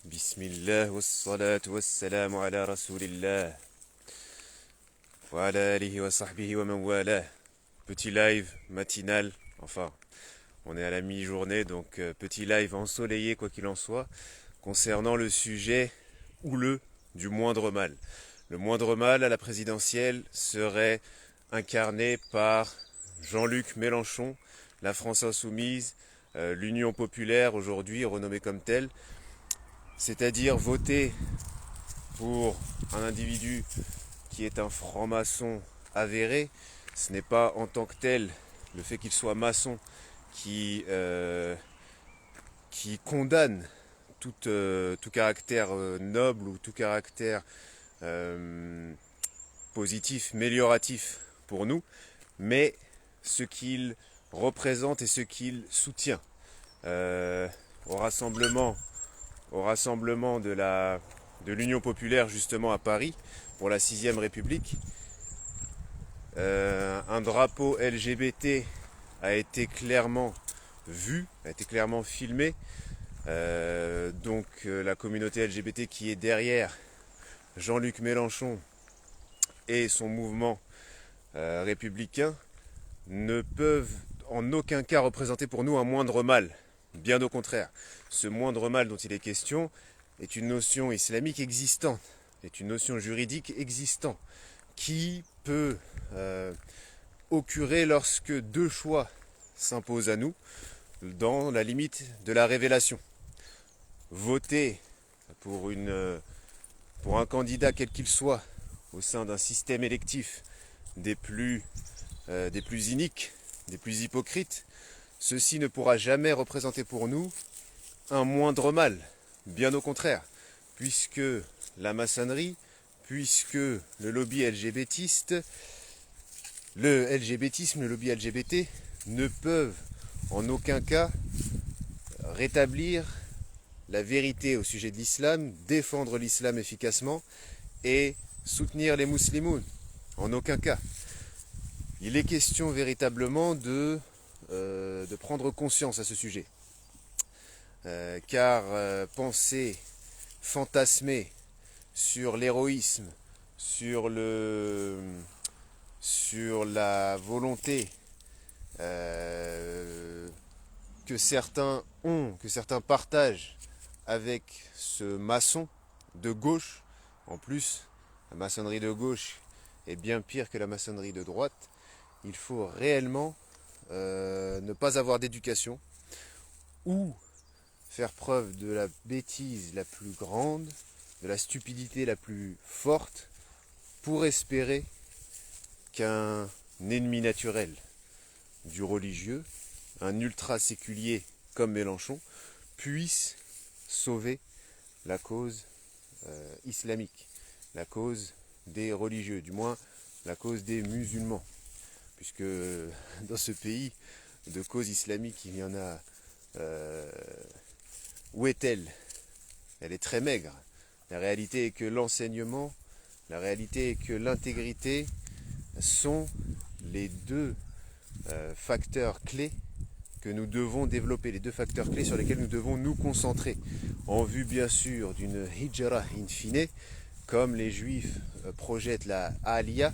Bismillah wa salatu wa salamu ala rasulillah wa ala alihi wa sahbihi wa man wala. Petit live matinal, enfin on est à la mi-journée donc petit live ensoleillé quoi qu'il en soit concernant le sujet houleux du moindre mal. Le moindre mal à la présidentielle serait incarné par Jean-Luc Mélenchon, la France insoumise, l'Union populaire aujourd'hui renommée comme telle, c'est-à-dire voter pour un individu qui est un franc-maçon avéré. Ce n'est pas en tant que tel le fait qu'il soit maçon qui condamne tout caractère noble ou tout caractère positif, amélioratif pour nous, mais ce qu'il représente et ce qu'il soutient. Au rassemblement de l'Union populaire justement à Paris pour la 6ème République, un drapeau LGBT a été clairement vu, a été clairement filmé. Donc la communauté LGBT qui est derrière Jean-Luc Mélenchon et son mouvement républicain ne peuvent en aucun cas représenter pour nous un moindre mal. Bien au contraire, ce moindre mal dont il est question est une notion islamique existante, est une notion juridique existante, qui peut occurrer lorsque deux choix s'imposent à nous dans la limite de la révélation. Voter pour un candidat quel qu'il soit au sein d'un système électif des plus iniques, des plus hypocrites, ceci ne pourra jamais représenter pour nous un moindre mal, bien au contraire, puisque la maçonnerie, puisque le lobby LGBTiste, le LGBTisme, le lobby LGBT ne peuvent en aucun cas rétablir la vérité au sujet de l'islam, défendre l'islam efficacement et soutenir les musulmans. En aucun cas. Il est question véritablement de prendre conscience à ce sujet. Car penser, fantasmer sur l'héroïsme, sur la volonté que certains ont, que certains partagent avec ce maçon de gauche, en plus, la maçonnerie de gauche est bien pire que la maçonnerie de droite. Il faut réellement ne pas avoir d'éducation ou faire preuve de la bêtise la plus grande, de la stupidité la plus forte pour espérer qu'un ennemi naturel du religieux, un ultra-séculier comme Mélenchon, puisse sauver la cause islamique, la cause des religieux, du moins la cause des musulmans. Puisque dans ce pays, de cause islamique, il y en a... où est-elle? Elle est très maigre. La réalité est que l'enseignement, la réalité est que l'intégrité sont les deux facteurs clés que nous devons développer, les deux facteurs clés sur lesquels nous devons nous concentrer, en vue bien sûr d'une hijra in fine, comme les juifs projettent la aliyah,